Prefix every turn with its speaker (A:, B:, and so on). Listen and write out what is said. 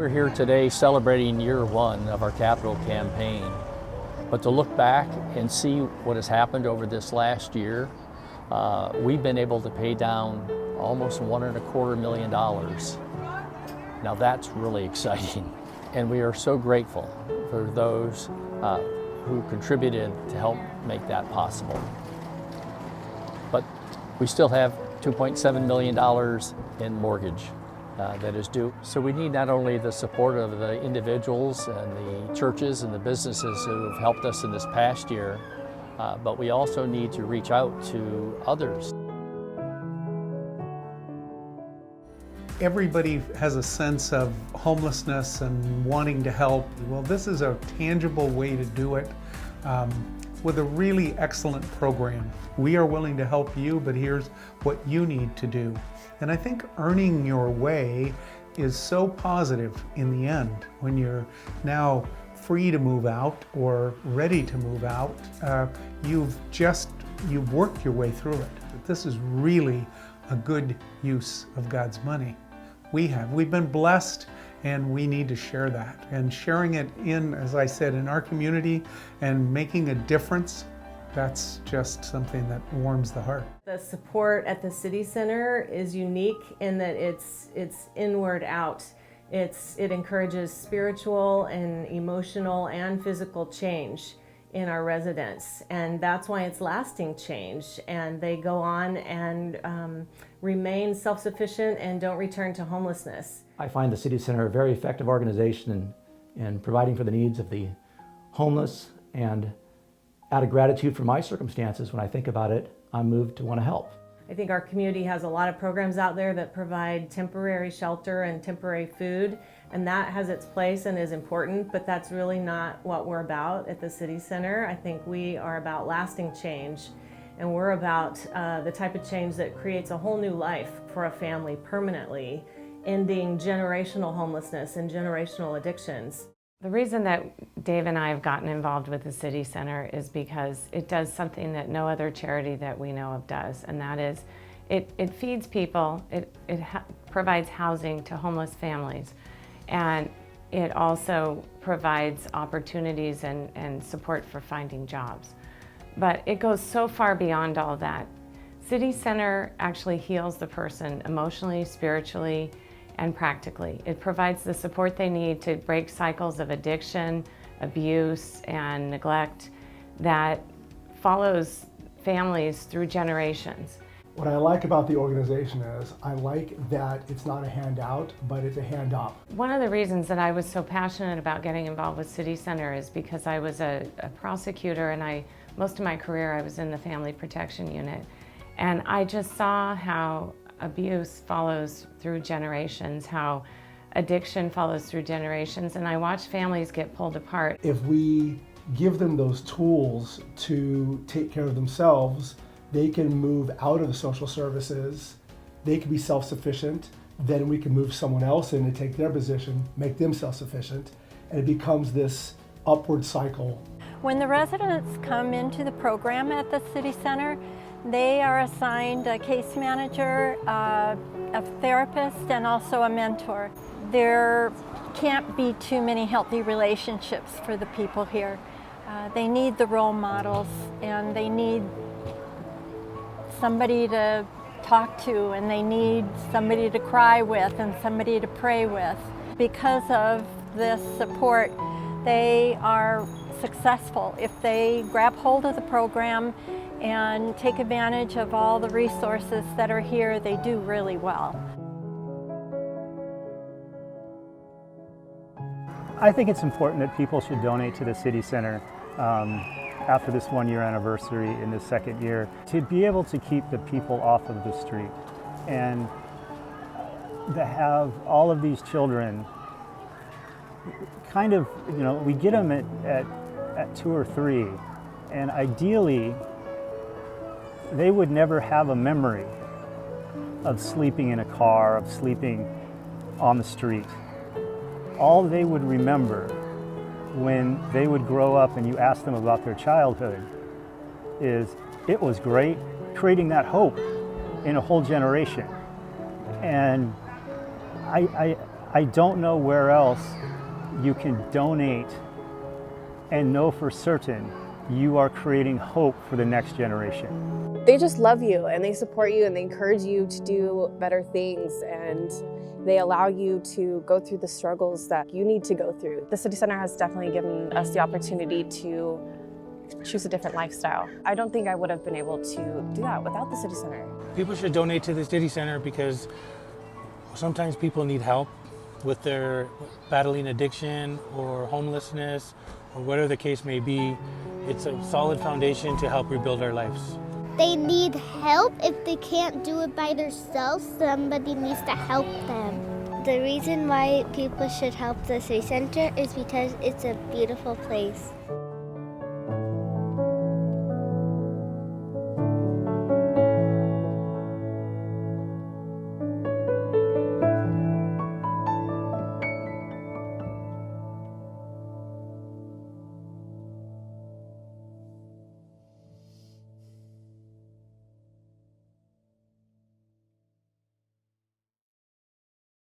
A: We're here today celebrating year one of our capital campaign. But to look back and see what has happened over this last year, we've been able to pay down almost $1.25 million. Now that's really exciting. And we are so grateful for those who contributed to help make that possible. But we still have $2.7 million in mortgage that is due. So we need not only the support of the individuals and the churches and the businesses who have helped us in this past year, but we also need to reach out to others.
B: Everybody has a sense of homelessness and wanting to help. Well, this is a tangible way to do it with a really excellent program. We are willing to help you, but here's what you need to do. And I think earning your way is so positive in the end when you're now free to move out or ready to move out. You've worked your way through it. This is really a good use of God's money. We've been blessed, and we need to share that. And sharing it in, as I said, in our community and making a difference, that's just something that warms the heart.
C: The support at the City Center is unique in that it's inward out. It encourages spiritual and emotional and physical change in our residents, and that's why it's lasting change, and they go on and remain self-sufficient and don't return to homelessness.
D: I find the City Center a very effective organization in providing for the needs of the homeless, and out of gratitude for my circumstances, when I think about it, I'm moved to want to help.
C: I think our community has a lot of programs out there that provide temporary shelter and temporary food, and that has its place and is important, but that's really not what we're about at the City Center. I think we are about lasting change, and we're about the type of change that creates a whole new life for a family permanently, ending generational homelessness and generational addictions.
E: The reason that Dave and I have gotten involved with the City Center is because it does something that no other charity that we know of does, and that is it feeds people, it provides housing to homeless families, and it also provides opportunities and support for finding jobs. But it goes so far beyond all that. City Center actually heals the person emotionally, spiritually, and practically. It provides the support they need to break cycles of addiction, abuse, and neglect that follows families through generations.
F: What I like about the organization is I like that it's not a handout, but it's a hand up.
E: One of the reasons that I was so passionate about getting involved with City Center is because I was a prosecutor, and most of my career I was in the Family Protection Unit. And I just saw how abuse follows through generations, how addiction follows through generations, and I watch families get pulled apart.
F: If we give them those tools to take care of themselves, they can move out of the social services, they can be self-sufficient, then we can move someone else in and take their position, make them self-sufficient, and it becomes this upward cycle.
G: When the residents come into the program at the City Center, they are assigned a case manager, a therapist, and also a mentor. There can't be too many healthy relationships for the people here. They need the role models, and they need somebody to talk to, and they need somebody to cry with and somebody to pray with. Because of this support, they are successful. If they grab hold of the program and take advantage of all the resources that are here, they do really well.
H: I think it's important that people should donate to the City Center after this 1-year anniversary in the second year, to be able to keep the people off of the street, and to have all of these children kind of, we get them at 2 or 3, and ideally they would never have a memory of sleeping in a car, of sleeping on the street. All they would remember when they would grow up and you ask them about their childhood is, it was great, creating that hope in a whole generation. And I don't know where else you can donate and know for certain you are creating hope for the next generation.
I: They just love you and they support you and they encourage you to do better things, and they allow you to go through the struggles that you need to go through. The City Center has definitely given us the opportunity to choose a different lifestyle. I don't think I would have been able to do that without the City Center.
J: People should donate to the City Center because sometimes people need help with their battling addiction or homelessness or whatever the case may be. It's a solid foundation to help rebuild our lives.
K: They need help. If they can't do it by themselves, somebody needs to help them. The reason why people should help the City Center is because it's a beautiful place.